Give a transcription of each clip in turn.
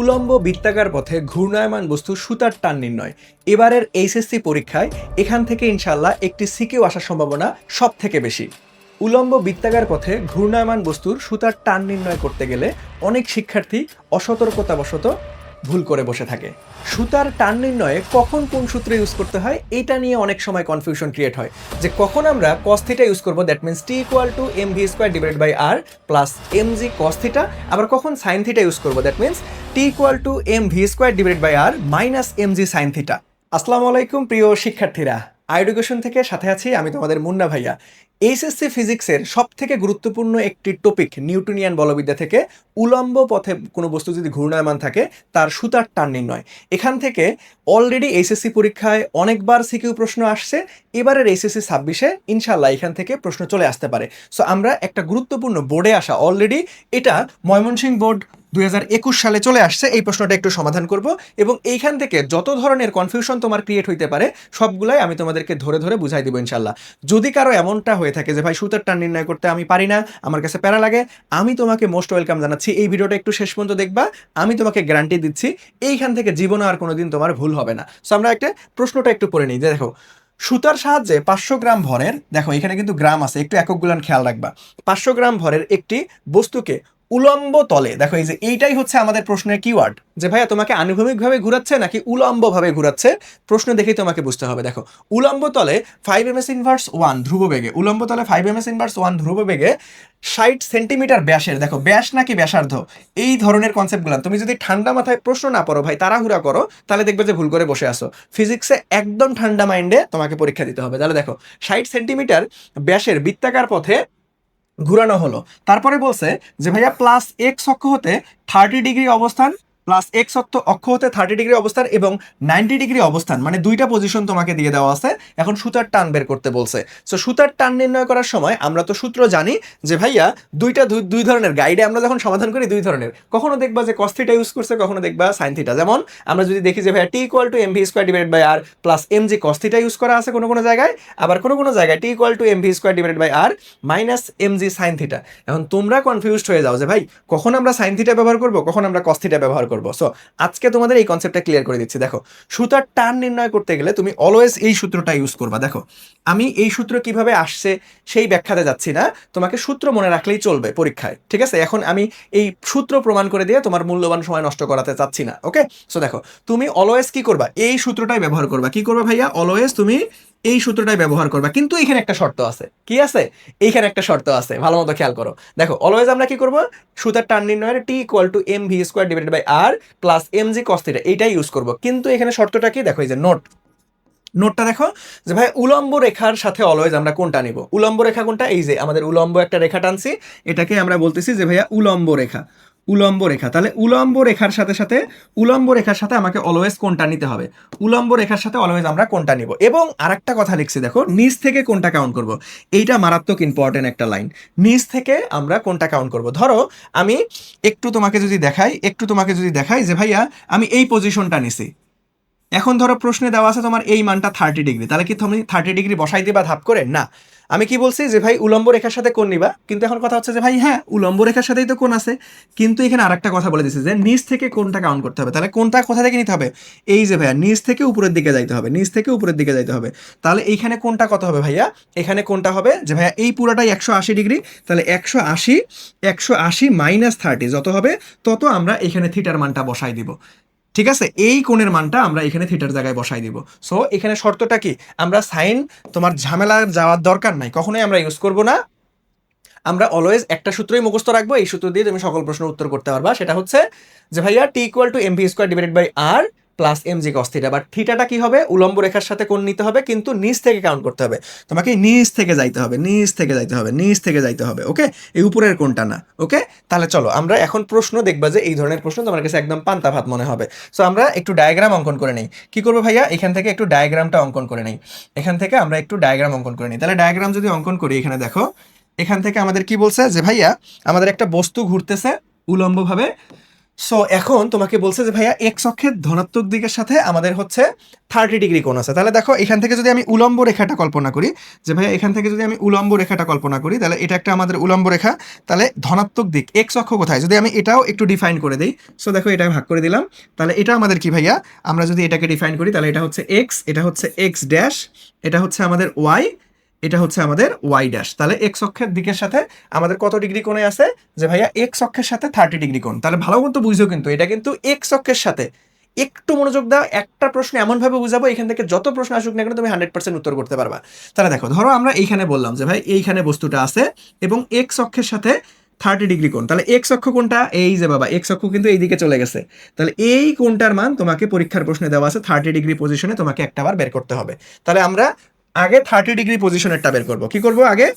উলম্ব বৃত্তাকার পথে ঘূর্ণায়মান বস্তু সুতার টান নির্ণয়। এবারের এইচএসসি পরীক্ষায় এখান থেকে ইনশাল্লাহ একটি সিকিউ আসার সম্ভাবনা সব থেকে বেশি। উলম্ব বৃত্তাকার পথে ঘূর্ণায়মান বস্তুর সুতার টান নির্ণয় করতে গেলে অনেক শিক্ষার্থী অসতর্কতাবশত ভুল করে বসে থাকে। সুতার টান নির্ণয়ে কখন কোন সূত্র ইউজ করতে হয় এটা নিয়ে অনেক সময় কনফিউশন ক্রিয়েট হয়, যে কখন আমরা cos থিটা ইউজ করবো, that means T equal to M V square divide by R plus M G cos theta, আবার কখন সাইন থিটা ইউজ করবো, that means T equal to M V square divide by R minus M G sine theta. আসসালামু আলাইকুম প্রিয় শিক্ষার্থীরা, education থেকে সাথে আছি আমি তোমাদের মুন্না ভাইয়া। এইচএসসি ফিজিক্সের সব থেকে গুরুত্বপূর্ণ একটি টপিক নিউটনিয়ান বলবিদ্যা থেকে উলম্ব পথে কোনো বস্তু যদি ঘূর্ণায়মান থাকে তার সুতার টান নির্ণয়। এখান থেকে অলরেডি এইচএসসি পরীক্ষায় অনেকবার সিকিউ প্রশ্ন আসছে, এবারের এইচএসসি 26-এ ইনশাল্লাহ এখান থেকে প্রশ্ন চলে আসতে পারে। সো আমরা একটা গুরুত্বপূর্ণ বোর্ডে আসা, অলরেডি এটা ময়মনসিংহ বোর্ড 2021 সালে চলে আসছে, এই প্রশ্নটা একটু সমাধান করব এবং এইখান থেকে যত ধরনের কনফিউশন তোমার ক্রিয়েট হইতে পারে সবগুলাই আমি তোমাদেরকে ধরে ধরে বুঝাই দিব ইনশাল্লাহ। যদি কারো এমনটা হয়ে থাকে যে ভাই সুতার টান নির্ণয় করতে আমি পারি না, আমার কাছে প্যারা লাগে, আমি তোমাকে মোস্ট ওয়েলকাম জানাচ্ছি, এই ভিডিওটা একটু শেষ পর্যন্ত দেখবা। আমি তোমাকে গ্যারান্টি দিচ্ছি এইখান থেকে জীবনে আর কোনোদিন তোমার ভুল হবে না। সো আমরা একটা প্রশ্নটা একটু পড়ে নিই, যে দেখো সুতার সাহায্যে 500 গ্রাম ভরের, দেখো এখানে কিন্তু গ্রাম আছে, একটু এককগুলান খেয়াল রাখবা, 500 গ্রাম ভরের একটি বস্তুকে উলম্ব তলে, দেখো এই যে এইটাই হচ্ছে আমাদের প্রশ্নের কিওয়ার্ড, যে ভাইয়া তোমাকে আনুভূমিকভাবে ঘুরাচ্ছে নাকি উলম্বভাবে ঘুরাচ্ছে, প্রশ্ন দেখেই তোমাকে বুঝতে হবে। দেখো উলম্ব তলে 5 ms ইনভার্স 1 ধ্রুব বেগে, উলম্ব তলে 5 ms ইনভার্স 1 ধ্রুব বেগে 60 সেন্টিমিটার ব্যাসের, দেখো ব্যাস নাকি ব্যাসার্ধ, এই ধরনের কনসেপ্টগুলো তুমি যদি ঠান্ডা মাথায় প্রশ্ন না পড়ো ভাই, তাড়াহুড়া করো, তাহলে দেখবে যে ভুল করে বসে আসো। ফিজিক্সে একদম ঠান্ডা মাইন্ডে তোমাকে পরীক্ষা দিতে হবে। তাহলে দেখো 60 সেন্টিমিটার ব্যাসের বৃত্তাকার পথে ঘুরানো হলো, তারপরে বলছে যে ভাইয়া প্লাস এক্স অক্ষ হতে 30 ডিগ্রি অবস্থান, প্লাস এক্স অক্ষ হতে 30 ডিগ্রি অবস্থান এবং 90 ডিগ্রি অবস্থান, মানে দুইটা পজিশন তোমাকে দিয়ে দেওয়া আছে। এখন সুতার টান বের করতে বলছে। সো সুতার টান নির্ণয় করার সময় আমরা তো সূত্র জানি যে ভাইয়া দুই ধরনের, গাইডে আমরা যখন সমাধান করি দুই ধরনের, কখনো দেখবা যে cos থিটা ইউজ করছে, কখনো দেখবা সাইন থিটা। যেমন আমরা যদি দেখি যে ভাইয়া T equal to M V square divide by R plus M G cos theta use করা আছে কোনো কোনো জায়গায়, আবার কোনো কোনো জায়গায় T equal to M V square divide by R minus M G sine theta. এখন তোমরা কনফিউজড হয়ে যাও যে ভাই কখন আমরা সাইন থিটা ব্যবহার করবো, কখন আমরা cos থিটা ব্যবহার করবো। সো আজকে তোমাদের এই কনসেপ্টটা ক্লিয়ার করে দিচ্ছি। দেখো সুতার টান নির্ণয় করতে গেলে তুমি অলওয়েজ এই সূত্রটা ইউজ করবা। দেখো আমি এই সূত্র কিভাবে আসছে সেই ব্যাখ্যাতে যাচ্ছি না, তোমাকে সূত্র মনে রাখলেই চলবে পরীক্ষায়, ঠিক আছে? এখন আমি এই সূত্র প্রমাণ করে দিয়ে তোমার মূল্যবান সময় নষ্ট করাতে চাচ্ছি না, ওকে? সো দেখো তুমি অলওয়েজ কি করবা, এই সূত্রটাই ব্যবহার করবা। কি করবা ভাইয়া? অলওয়েজ তুমি এই সূত্রটাই ব্যবহার করবা, কিন্তু এখানে একটা শর্ত আছে। কি আছে? এইখানে একটা শর্ত আছে, ভালো মতো খেয়াল করো। দেখো অলওয়েজ আমরা কি করবো, সুতার টান নির্ণয়ের T equal to M V square divided by R plus M G cos theta, এইটাই ইউজ করবো। কিন্তু এখানে শর্তটা কি, দেখো এই যে নোটটা দেখো, যে ভাই উলম্ব রেখার সাথে অলওয়েজ আমরা কোনটা নিব, উলম্ব রেখা কোনটা, এই যে আমাদের উলম্ব একটা রেখা টানছি, এটাকে আমরা বলতেছি যে ভাইয়া উলম্ব রেখা, উলম্ব রেখা। তাহলে উলম্ব রেখার সাথে আমাকে অলওয়েজ কোনটা নিতে হবে, উলম্ব রেখার সাথে অলওয়েজ আমরা কোনটা নিব। এবং আরেকটা কথা লিখছি, দেখো নিচ থেকে কোনটা কাউন্ট করব, এইটা মারাত্মক ইম্পর্টেন্ট একটা লাইন, নিচ থেকে আমরা কোনটা কাউন্ট করব। ধরো আমি একটু তোমাকে যদি দেখাই যে ভাইয়া আমি এই পজিশনটা নিছি, এখন ধরো প্রশ্নে দেওয়া আছে তোমার এই মানটা 30 ডিগ্রি, তাহলে কি তুমি 30 ডিগ্রি বসাই দিবা ধাপ করে? না, আমি কি বলছি যে ভাই উলম্ব রেখার সাথে কোণ নিবা, কিন্তু এখন কথা হচ্ছে যে ভাই হ্যাঁ উলম্ব রেখার সাথেই তো কোণ আছে, কিন্তু এখানে আরেকটা কথা বলে দিচ্ছে যে নিচ থেকে কোণটা কাউন্ট করতে হবে। তাহলে কোণটা কোথা থেকে নিতে হবে, এই যে ভাইয়া নিচ থেকে উপরের দিকে যাইতে হবে, তাহলে এইখানে কোণটা কত হবে ভাইয়া, এখানে কোণটা হবে যে ভাইয়া এই পুরাটাই 180 ডিগ্রি, তাহলে 180 মাইনাস 30 যত হবে তত আমরা এখানে থিটার মানটা বসাই দিব, ঠিক আছে? এই কোণের মানটা আমরা এখানে থিটার জায়গায় বসাই দিব। সো এখানে শর্তটা কি, আমরা সাইন তোমার ঝামেলা যাওয়ার দরকার নাই, কখনোই আমরা ইউজ করব না। আমরা অলওয়েজ একটা সূত্রই মুখস্থ রাখবো, এই সূত্র দিয়ে তুমি সকল প্রশ্নের উত্তর করতে পারবা। সেটা হচ্ছে যে ভাইয়া T equal to M V square divided by R plus M G cos theta. But থিটাটা কি হবে, উলম্ব রেখার সাথে কোণ নিতে হবে, কিন্তু নিচ থেকে কাউন্ট করতে হবে, তোমাকে নিচ থেকে যাইতে হবে, ওকে? এই উপরের কোণটা না, ওকে? তাহলে চলো আমরা এখন প্রশ্ন দেখবা, যে এই ধরনের প্রশ্ন তোমার কাছে একদম পান্তা ভাত মনে হবে। সো আমরা একটু ডায়াগ্রাম অঙ্কন করে নেই। কি করবো ভাইয়া, এখান থেকে একটু ডায়াগ্রামটা অঙ্কন করে নেই, তাহলে ডায়াগ্রাম যদি অঙ্কন করি, এখানে দেখো এখান থেকে আমাদের কি বলছে, যে ভাইয়া আমাদের একটা বস্তু ঘুরতেছে উলম্বভাবে সো এখন তোমাকে বলছে যে ভাইয়া এক্স অক্ষের ধনাত্মক দিকের সাথে আমাদের হচ্ছে 30 ডিগ্রি কোণ আছে। তাহলে দেখো এখান থেকে যদি আমি উলম্ব রেখাটা কল্পনা করি, যে ভাইয়া এখান থেকে যদি আমি উলম্ব রেখাটা কল্পনা করি, তাহলে এটা একটা আমাদের উলম্ব রেখা। তাহলে ধনাত্মক দিক এক্স অক্ষ কোথায়, যদি আমি এটাও একটু ডিফাইন করে দিই। সো দেখো এটা ভাগ করে দিলাম। তাহলে এটা আমাদের কি ভাইয়া, আমরা যদি এটাকে ডিফাইন করি তাহলে এটা হচ্ছে এক্স, এটা হচ্ছে এক্স ড্যাশ, এটা হচ্ছে আমাদের ওয়াই, এটা হচ্ছে আমাদের ওয়াই ড্যাশ। তাহলে এক্স অক্ষের দিকের সাথে আমাদের কত ডিগ্রি কোণে আছে, যে ভাইয়া এক্স অক্ষের সাথে 30 ডিগ্রি কোণ। তাহলে ভালো মতো বুঝো, কিন্তু এটা কিন্তু এক্স অক্ষের সাথে। একটু মনোযোগ দাও, একটা প্রশ্ন এমনভাবে বুঝাবো এখান থেকে যত প্রশ্ন আসুক না কেন তুমি 100% উত্তর করতে পারবা। তাহলে দেখো, ধরো আমরা এইখানে বললাম যে ভাই এইখানে বস্তুটা আছে এবং এক্স অক্ষের সাথে 30 ডিগ্রি কোণ। তাহলে এক্স অক্ষ কোনটা, এই যে বাবা এক্স অক্ষ কিন্তু এই দিকে চলে গেছে। তাহলে এই কোণটার মান তোমাকে পরীক্ষার প্রশ্নে দেওয়া আছে 30 ডিগ্রি পজিশনে, তোমাকে একটা বার বের করতে হবে। তাহলে আমরা আগে 30 ডিগ্রি পজিশনেরটা বের করবো। কি করবো আগে,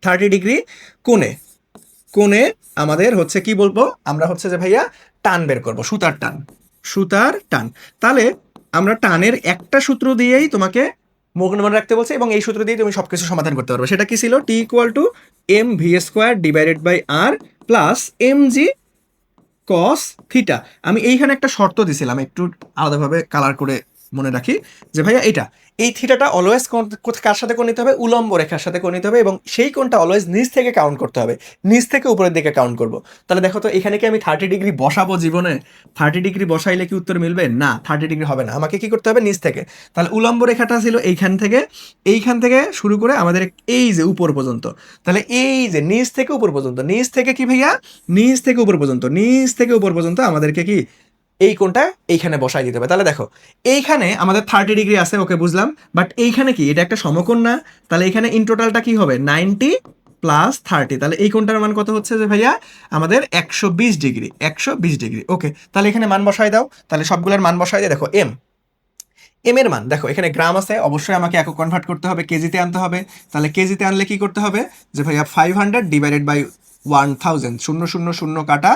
30 ডিগ্রি কোণে কোণে আমাদের হচ্ছে কি বলবো আমরা, হচ্ছে যে ভাইয়া টান বের করব, সুতার টান, সুতার টান। তাহলে আমরা টানের একটা সূত্র দিয়েই তোমাকে মনে রাখতে বলছে এবং এই সূত্র দিয়ে তুমি সবকিছু সমাধান করতে পারবে। সেটা কি ছিল, T equal to M V square divided by R plus M G cos theta. আমি এইখানে একটা শর্ত দিছিলাম, একটু আলাদাভাবে কালার করে মনে রাখি, যে ভাইয়া এটা এই থিটাটা অলওয়েজ কার সাথে কোণ নিতে হবে, উলম্ব রেখার সাথে কোণ নিতে হবে এবং সেই কোণটা অলওয়েজ নিচ থেকে কাউন্ট করতে হবে, নিচ থেকে উপরের দিকে কাউন্ট করব। তাহলে দেখো তো এখানে কি আমি 30 ডিগ্রি বসাবো জীবনে, 30 ডিগ্রি বসাইলে কি উত্তর মিলবে, না 30 ডিগ্রি হবে না, আমাকে কি করতে হবে নিচ থেকে। তাহলে উলম্ব রেখাটা ছিল এইখান থেকে শুরু করে আমাদের এই যে উপর পর্যন্ত। তাহলে এই যে নিচ থেকে উপর পর্যন্ত, নিচ থেকে কি ভাইয়া, নিচ থেকে উপর পর্যন্ত, নিচ থেকে উপর পর্যন্ত আমাদেরকে কি এই কোণটা এইখানে বসাই দিতে হবে। তাহলে দেখো এইখানে আমাদের 30 ডিগ্রি আছে, ওকে বুঝলাম, বাট এইখানে কি এটা একটা সমকোণ না। তাহলে এখানে ইন টোটালটা কি হবে 90 প্লাস 30। তাহলে এই কোণটার মান কত হচ্ছে যে ভাইয়া আমাদের 120 ডিগ্রি, 120 ডিগ্রি। ওকে, তাহলে এখানে মান বসাই দাও। তাহলে সবগুলোর মান বসাই দিয়ে দেখো এম এর মান দেখো, এখানে গ্রাম আছে, অবশ্যই আমাকে একক কনভার্ট করতে হবে, কেজিতে আনতে হবে। তাহলে কেজিতে আনলে কি করতে হবে, যে ভাইয়া 500 ডিভাইডেড বাই 1000, 000 কাটা,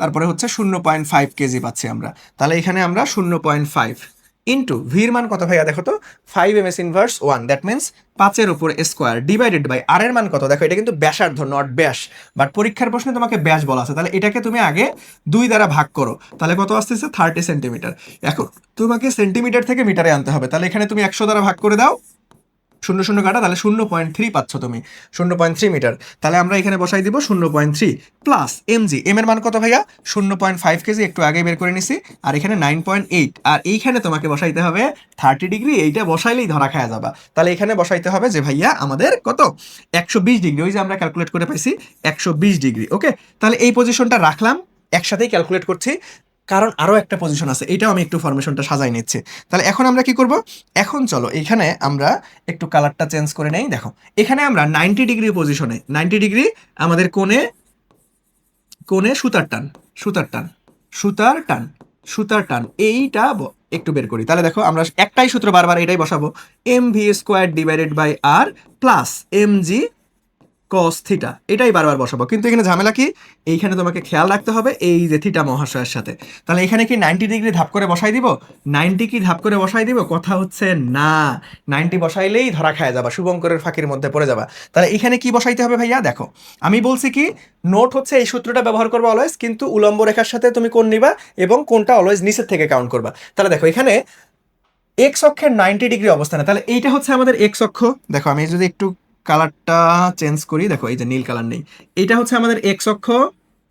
তারপরে হচ্ছে 0.5 কেজি পাচ্ছি আমরা। তাহলে এখানে আমরা 0.5 ইন্টু ভির মান কত ভাইয়া দেখো তো, 5 ms ইনভার্স 1, দ্যাট মিনস 5-এর উপর স্কোয়ার ডিভাইডেড বাই আর এর মান কত, দেখো এটা কিন্তু ব্যাসার্ধ নট ব্যাস, বাট পরীক্ষার প্রশ্নে তোমাকে ব্যাস বলা আছে। তাহলে এটাকে তুমি আগে 2 দ্বারা ভাগ করো, তাহলে কত আসতেছে 30 সেন্টিমিটার। এখন তোমাকে সেন্টিমিটার থেকে মিটারে আনতে হবে। তাহলে এখানে তুমি 100 দ্বারা ভাগ করে দাও, 0 কাটা, তাহলে 0.3 পাচ্ছ তুমি, 0.3 মিটার। তাহলে আমরা এখানে বসাই দিব 0.3 প্লাস এমজি, এম এর মান কত ভাইয়া 0.5 কেজি, একটু আগে বের করে নিছি, আর এখানে 9.8, আর এইখানে তোমাকে বসাইতে হবে 30 ডিগ্রি, এইটা বসাইলেই ধরা খায়া যাবা। তাহলে এখানে বসাইতে হবে যে ভাইয়া আমাদের কত 120 ডিগ্রি, ওই যে আমরা ক্যালকুলেট করে পাইছি 120 ডিগ্রি। ওকে, তাহলে এই পজিশনটা রাখলাম, একসাথেই ক্যালকুলেট করছি, কারণ আরও একটা পজিশন আছে, এটাও আমি একটু ফরমেশনটা সাজাই নিচ্ছি। তাহলে এখন আমরা কি করব, এখন চলো এখানে আমরা একটু কালারটা চেঞ্জ করে নেই। দেখো এখানে আমরা 90 ডিগ্রি পজিশনে, 90 ডিগ্রি আমাদের কোণে কোণে সুতার টান, সুতার টান, সুতার টান, সুতার টান, এইটা একটু বের করি। তাহলে দেখো আমরা একটাই সূত্র বারবার এটাই বসাবো, M V square divided by R plus M G cos theta, এটাই বারবার বসাবো। কিন্তু এখানে ঝামেলা কি, এইখানে তোমাকে খেয়াল রাখতে হবে এই যে থিটা মহাশয়ের সাথে। তাহলে এখানে কি 90 ডিগ্রি ধাপ করে বসাই দিব, 90 কি ধাপ করে বসাই দিব, কথা হচ্ছে না, 90 বসাইলেই ধরা খায় যাবা, শুভঙ্করের ফাঁকির মধ্যে পড়ে যাবা। তাহলে এখানে কি বসাইতে হবে ভাইয়া, দেখো আমি বলছি কি নোট হচ্ছে এই সূত্রটা ব্যবহার করবো অলওয়েজ, কিন্তু উলম্ব রেখার সাথে তুমি কোণ নিবা এবং কোণটা অলওয়েজ নিচের থেকে কাউন্ট করবা। তাহলে দেখো এখানে এক্স অক্ষের 90 ডিগ্রি অবস্থানে, তাহলে এইটা হচ্ছে আমাদের এক্স অক্ষ। দেখো আমি যদি একটু কালারটা চেঞ্জ করি, দেখো এই যে নীল কালার নেই, এইটা হচ্ছে আমাদের এক্স অক্ষ,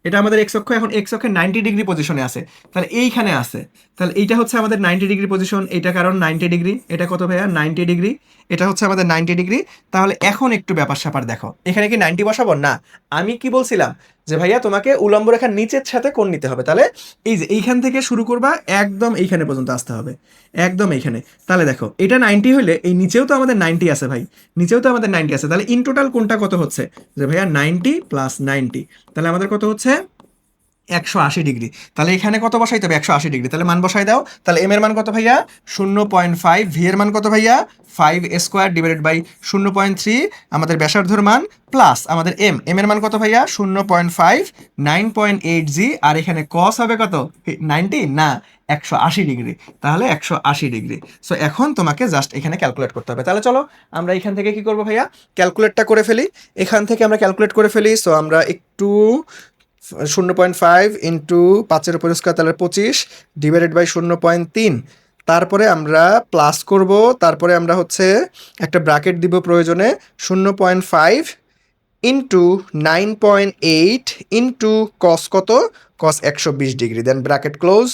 এটা আমাদের এক্স অক্ষ। এখন এক্স অক্ষের 90 ডিগ্রি পজিশনে আছে, তাহলে এইখানে আছে, তাহলে এইটা হচ্ছে আমাদের 90 ডিগ্রি পজিশন, এটা কারণ 90 ডিগ্রি, এটা কত ভাইয়া 90 ডিগ্রি, এটা হচ্ছে আমাদের 90 ডিগ্রি। তাহলে এখন একটু ব্যাপার স্যাপার দেখো, এখানে কি 90 বসাবো না, আমি কি বলছিলাম যে ভাইয়া তোমাকে উলম্ব রেখার নিচের সাথে কোণ নিতে হবে। তাহলে এই যে এইখান থেকে শুরু করবা একদম এইখানে পর্যন্ত আসতে হবে, একদম এইখানে। তাহলে দেখো এটা 90 হলে এই নিচেও তো আমাদের 90 আছে ভাই, নিচেও তো আমাদের 90 আছে। তাহলে ইন টোটাল কোনটা কত হচ্ছে, যে ভাইয়া 90 প্লাস 90, তাহলে আমাদের কত হচ্ছে 180 ডিগ্রি। তাহলে এখানে কত বসাইতে হবে 180 ডিগ্রি, তাহলে মান বসাই দাও। তাহলে এম এর মান কত ভাইয়া 0.5, ভি এর মান কত ভাইয়া 5 স্কোয়ার ডিভাইডেড বাই 0.3 আমাদের ব্যাসার্ধর মান, প্লাস আমাদের এম এর মান কত ভাইয়া 0.5, 9.8 জি, আর এখানে কস হবে কত 90 না 180 ডিগ্রি, তাহলে 180 ডিগ্রি। সো এখন তোমাকে জাস্ট এখানে ক্যালকুলেট করতে হবে। তাহলে চলো আমরা এখান থেকে কি করবো ভাইয়া, ক্যালকুলেটটা করে ফেলি, এখান থেকে আমরা ক্যালকুলেট করে ফেলি। সো আমরা একটু 0.5 ইন্টু 5 উপর স্কোয়ার তাহলে 25 ডিভাইডেড বাই 0.3। তারপরে আমরা প্লাস করব, তারপরে আমরা হচ্ছে একটা ব্র্যাকেট দিব প্রয়োজনে 0.5 ইন্টু 9.8 ইন্টু কস কত, কস 120 ডিগ্রি, দেন ব্র্যাকেট ক্লোজ।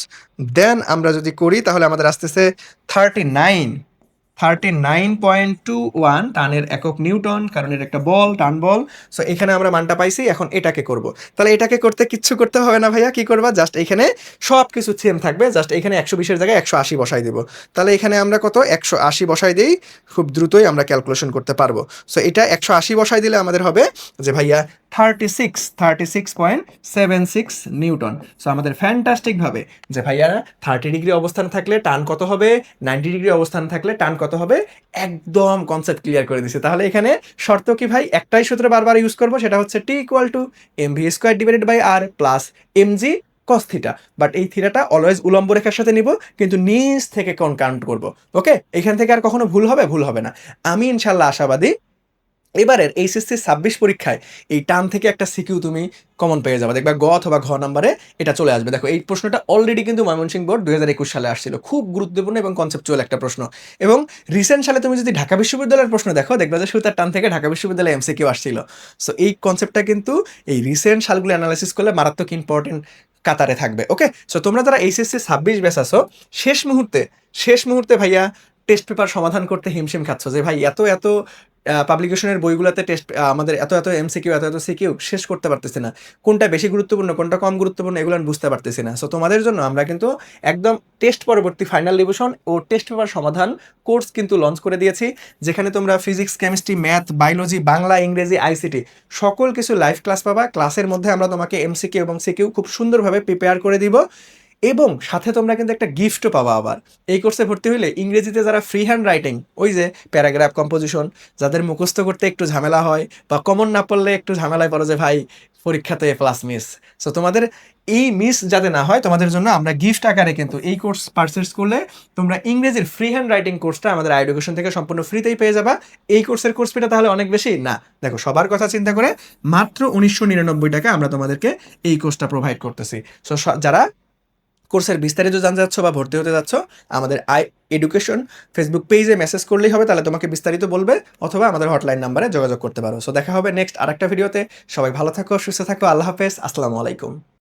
দেন আমরা যদি করি তাহলে আমাদের আসতেছে 39.21 টানের একক নিউটন, কারণ এর একটা বল, টান বল। সো এখানে আমরা মানটা পাইছি, এখন এটাকে করব। তাহলে এটাকে করতে কিচ্ছু করতে হবে না ভাইয়া, কি করবা, জাস্ট এখানে সব কিছু সেম থাকবে, জাস্ট এখানে 120-এর জায়গায় 180 বসাই দেব। তাহলে এখানে আমরা কত 180 বসাই দিই, খুব দ্রুতই আমরা ক্যালকুলেশন করতে পারবো। সো এটা 180 বসাই দিলে আমাদের হবে যে ভাইয়া 36.76 নিউটন। সো আমাদের ফ্যান্টাস্টিকভাবে যে ভাইয়া 30 ডিগ্রি অবস্থান থাকলে টান কত হবে, 90 ডিগ্রি অবস্থান থাকলে টান কত হবে, একদম কনসেপ্ট ক্লিয়ার করে দিছে। তাহলে এখানে শর্ত কি ভাই, একটাই সূত্র বারবার ইউজ করবো, সেটা হচ্ছে T equal to mv² divided by R plus mg cos theta. But এই থিটাটা অলওয়েজ উলম্ব রেখার সাথে নিব, কিন্তু নিচ থেকে কোন কাউন্ট করব। ওকে, এখান থেকে আর কখনো ভুল হবে না। আমি ইনশাল্লাহ আশাবাদী এবারের এইচএসসি 26 পরীক্ষায় এই টান থেকে একটা সিকিউ তুমি কমন পেয়ে যাবে, দেখবা গ অথবা ঘ নাম্বারে এটা চলে আসবে। দেখো এই প্রশ্নটা অলরেডি কিন্তু ময়মনসিংহ বোর্ড 2021 সালে আসছিল, খুব গুরুত্বপূর্ণ এবং কনসেপচুয়াল একটা প্রশ্ন। এবং রিসেন্ট সালে তুমি যদি ঢাকা বিশ্ববিদ্যালয়ের প্রশ্ন দেখো, দেখবা যে সুতার টান থেকে ঢাকা বিশ্ববিদ্যালয়ে এমসিকিউ আসছিল। সো এই কনসেপ্টটা কিন্তু এই রিসেন্ট সালগুলো অ্যানালাইসিস করলে মারাত্মক ইম্পর্টেন্ট কাতারে থাকবে। ওকে, সো তোমরা যারা এইচএসসি 26 ব্যাচ আসো, শেষ মুহূর্তে ভাইয়া টেস্ট পেপার সমাধান করতে হিমশিম খাচ্ছ যে ভাই এত এত পাবলিকেশনের বইগুলোতে টেস্ট, আমাদের এত এত এমসিকিউ, এত এত সিকিউ শেষ করতে পারতেছি না, কোনটা বেশি গুরুত্বপূর্ণ কোনটা কম গুরুত্বপূর্ণ এগুলো আমি বুঝতে পারতেছি না। সো তোমাদের জন্য আমরা কিন্তু একদম টেস্ট পরবর্তী ফাইনাল রিভিশন ও টেস্ট পেপার সমাধান কোর্স কিন্তু লঞ্চ করে দিয়েছি, যেখানে তোমরা physics, chemistry, math, biology, Bangla, ইংরেজি, আইসিটি সকল কিছু লাইভ ক্লাস পাবা। ক্লাসের মধ্যে আমরা তোমাকে এমসিকিউ এবং সিকিউ খুব সুন্দরভাবে প্রিপেয়ার করে দিব, এবং সাথে তোমরা কিন্তু একটা গিফটও পাবা। আবার এই কোর্সে ভর্তি হইলে ইংরেজিতে যারা ফ্রি হ্যান্ড রাইটিং, ওই যে প্যারাগ্রাফ কম্পোজিশন, যাদের মুখস্থ করতে একটু ঝামেলা হয় বা কমন না পড়লে একটু ঝামেলায় পড়ো যে ভাই পরীক্ষাতে প্লাস মিস, সো তোমাদের এই মিস যাতে না হয় তোমাদের জন্য আমরা গিফট আকারে কিন্তু এই কোর্স পারচেস করলে তোমরা ইংরেজির ফ্রি হ্যান্ড রাইটিং কোর্সটা আমাদের এডুকেশন থেকে সম্পূর্ণ ফ্রিতেই পেয়ে যাবা। এই কোর্সের কোর্স ফিটা তাহলে অনেক বেশি না, দেখো সবার কথা চিন্তা করে মাত্র 1999 টাকা আমরা তোমাদেরকে এই কোর্সটা প্রোভাইড করতেছি। সো যারা কোর্সের বিস্তারিত জানতে যাচ্ছ বা ভর্তি হতে যাচ্ছ, আমাদের এডুকেশন ফেসবুক পেজে মেসেজ করলেই হবে, তাহলে তোমাকে বিস্তারিত বলবে, অথবা আমাদের হটলাইন নাম্বারে যোগাযোগ করতে পারো। সো দেখা হবে নেক্সট আরেকটা ভিডিওতে। সবাই ভালো থাকো, সুস্থ থাকো, আল্লাহ হাফেজ, আসসালামু আলাইকুম।